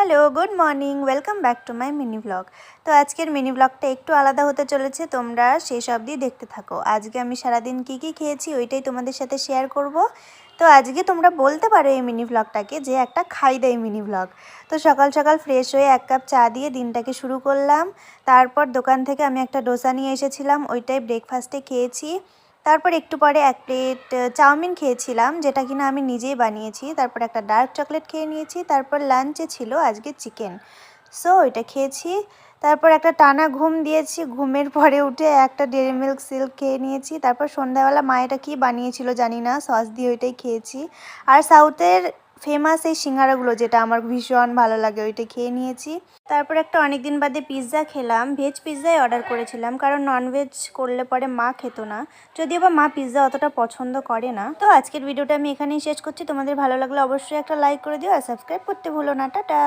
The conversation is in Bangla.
Hello, good morning, welcome back to my mini blog. তো আজকের মিনি ব্লগটা একটু আলাদা হতে চলেছে, তোমরা শেষ অবধি দেখতে থাকো। আজকে আমি সারাদিন কী কী খেয়েছি ওইটাই তোমাদের সাথে শেয়ার করব। তো আজকে তোমরা বলতে পারো এই মিনি ব্লগটাকে যে একটা খাই দেয় মিনি ব্লগ। তো সকাল সকাল ফ্রেশ হয়ে 1 কাপ চা দিয়ে দিনটাকে শুরু করলাম। তারপর দোকান থেকে আমি একটা ডোসা নিয়ে এসেছিলাম, ওইটাই ব্রেকফাস্টে খেয়েছি। তারপর একটু পরে 1 প্লেট চাউমিন খেয়েছিলাম, যেটা কিনা আমি নিজেই বানিয়েছি। তারপর একটা ডার্ক চকলেট খেয়ে নিয়েছি। তারপর লাঞ্চে ছিল আজকে চিকেন, সো ওইটা খেয়েছি। তারপর একটা টানা ঘুম দিয়েছি, ঘুমের পরে উঠে একটা ডেয়ারি মিল্ক সিল্ক খেয়ে নিয়েছি। তারপর সন্ধ্যাবেলা মা এটা কী বানিয়েছিল জানি না, সস দিয়ে ওইটাই খেয়েছি। আর সাউথের ফেমাস এই সিঙ্গারাগুলো, যেটা আমার ভীষণ ভালো লাগে, ওইটা খেয়ে নিয়েছি। তারপর একটা অনেক দিন বাদে পিৎজা খেলাম, ভেজ পিৎজাই অর্ডার করেছিলাম, কারণ ননভেজ করলে পরে মা খেত না, যদিও বা মা পিৎজা অতটা পছন্দ করে না। তো আজকের ভিডিওটা আমি এখানেই শেষ করছি। তোমাদের ভালো লাগলে অবশ্যই একটা লাইক করে দিও আর সাবস্ক্রাইব করতে ভুলো না। টাটা।